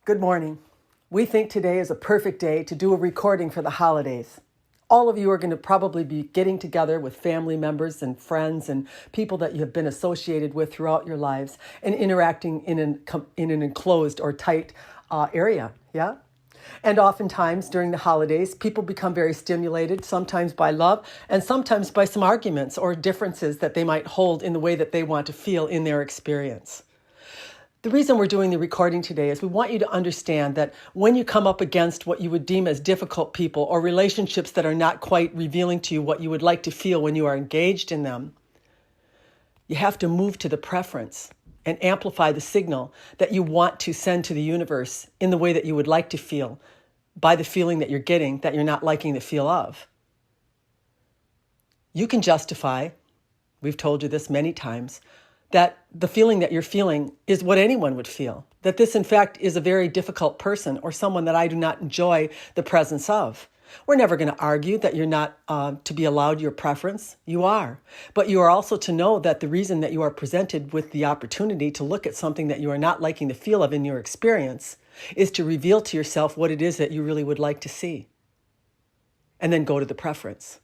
Good morning. We think today is a perfect day to do a recording for the holidays. All of you are going to probably be getting together with family members and friends and people that you have been associated with throughout your lives and interacting in an enclosed or tight area, yeah? And oftentimes during the holidays, people become very stimulated, sometimes by love and sometimes by some arguments or differences that they might hold in the way that they want to feel in their experience. The reason we're doing the recording today is we want you to understand that when you come up against what you would deem as difficult people or relationships that are not quite revealing to you what you would like to feel when you are engaged in them, you have to move to the preference and amplify the signal that you want to send to the universe in the way that you would like to feel by the feeling that you're getting that you're not liking the feel of. You can justify, we've told you this many times, that the feeling that you're feeling is what anyone would feel. That this, in fact, is a very difficult person or someone that I do not enjoy the presence of. We're never going to argue that you're not to be allowed your preference. You are. But you are also to know that the reason that you are presented with the opportunity to look at something that you are not liking the feel of in your experience is to reveal to yourself what it is that you really would like to see. And then go to the preference.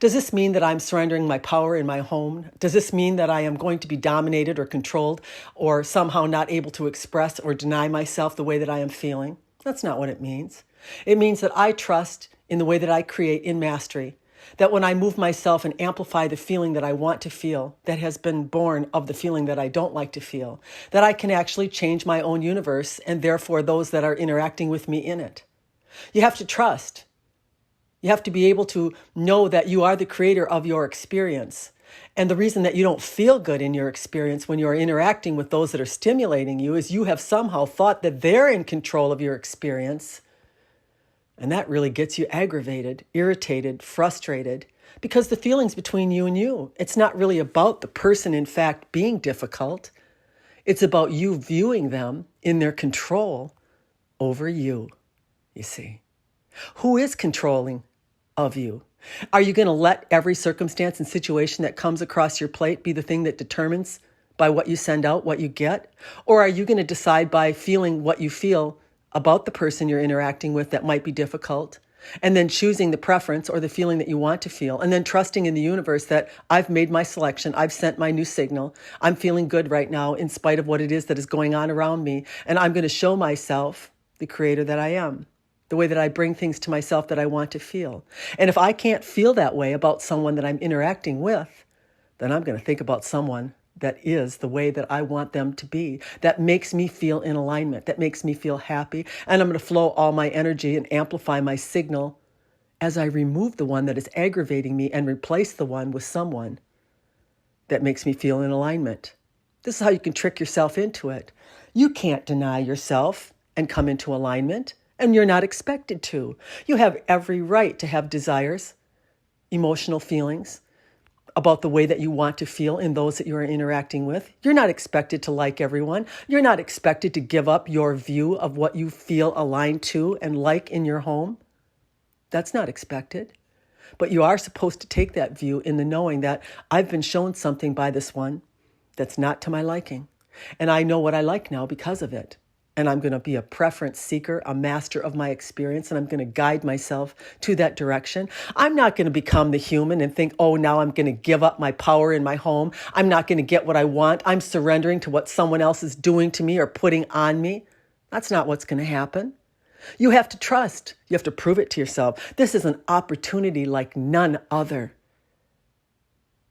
Does this mean that I'm surrendering my power in my home? Does this mean that I am going to be dominated or controlled or somehow not able to express or deny myself the way that I am feeling? That's not what it means. It means that I trust in the way that I create in mastery, that when I move myself and amplify the feeling that I want to feel, that has been born of the feeling that I don't like to feel, that I can actually change my own universe and therefore those that are interacting with me in it. You have to trust. You have to be able to know that you are the creator of your experience. And the reason that you don't feel good in your experience when you're interacting with those that are stimulating you is you have somehow thought that they're in control of your experience. And that really gets you aggravated, irritated, frustrated, because the feelings between you and you, it's not really about the person, in fact, being difficult. It's about you viewing them in their control over you, you see. Who is controlling of you? Are you going to let every circumstance and situation that comes across your plate be the thing that determines by what you send out, what you get? Or are you going to decide by feeling what you feel about the person you're interacting with that might be difficult, and then choosing the preference or the feeling that you want to feel, and then trusting in the universe that I've made my selection, I've sent my new signal, I'm feeling good right now in spite of what it is that is going on around me, and I'm going to show myself the creator that I am, the way that I bring things to myself that I want to feel. And if I can't feel that way about someone that I'm interacting with, then I'm going to think about someone that is the way that I want them to be, that makes me feel in alignment, that makes me feel happy. And I'm going to flow all my energy and amplify my signal as I remove the one that is aggravating me and replace the one with someone that makes me feel in alignment. This is how you can trick yourself into it. You can't deny yourself and come into alignment. And you're not expected to. You have every right to have desires, emotional feelings about the way that you want to feel in those that you are interacting with. You're not expected to like everyone. You're not expected to give up your view of what you feel aligned to and like in your home. That's not expected. But you are supposed to take that view in the knowing that I've been shown something by this one that's not to my liking. And I know what I like now because of it. And I'm going to be a preference seeker, a master of my experience, and I'm going to guide myself to that direction. I'm not going to become the human and think, oh, now I'm going to give up my power in my home. I'm not going to get what I want. I'm surrendering to what someone else is doing to me or putting on me. That's not what's going to happen. You have to trust. You have to prove it to yourself. This is an opportunity like none other.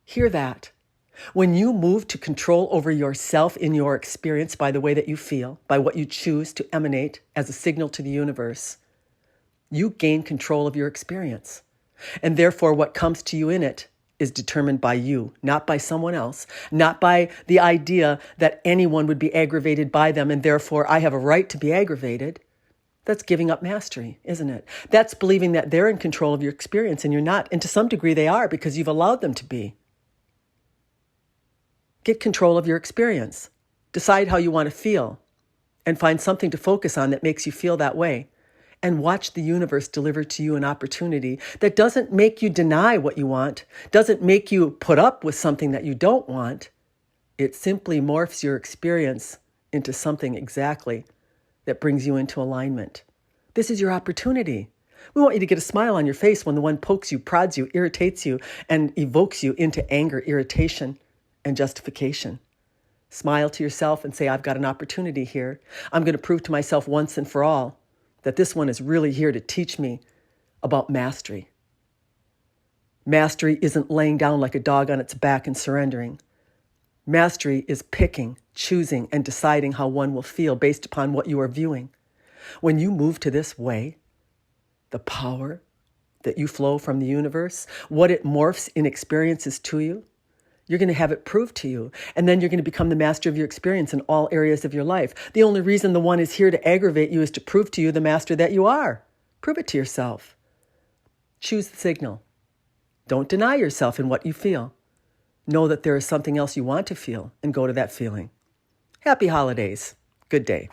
Hear that. When you move to control over yourself in your experience by the way that you feel, by what you choose to emanate as a signal to the universe, you gain control of your experience. And therefore, what comes to you in it is determined by you, not by someone else, not by the idea that anyone would be aggravated by them, and therefore I have a right to be aggravated. That's giving up mastery, isn't it? That's believing that they're in control of your experience and you're not. And to some degree they are because you've allowed them to be. Get control of your experience. Decide how you want to feel and find something to focus on that makes you feel that way. And watch the universe deliver to you an opportunity that doesn't make you deny what you want, doesn't make you put up with something that you don't want. It simply morphs your experience into something exactly that brings you into alignment. This is your opportunity. We want you to get a smile on your face when the one pokes you, prods you, irritates you, and evokes you into anger, irritation, and justification. Smile to yourself and say, I've got an opportunity here. I'm going to prove to myself once and for all that this one is really here to teach me about mastery. Mastery isn't laying down like a dog on its back and surrendering. Mastery is picking, choosing, and deciding how one will feel based upon what you are viewing. When you move to this way, the power that you flow from the universe, what it morphs in experiences to you, you're going to have it proved to you. And then you're going to become the master of your experience in all areas of your life. The only reason the one is here to aggravate you is to prove to you the master that you are. Prove it to yourself. Choose the signal. Don't deny yourself in what you feel. Know that there is something else you want to feel and go to that feeling. Happy holidays. Good day.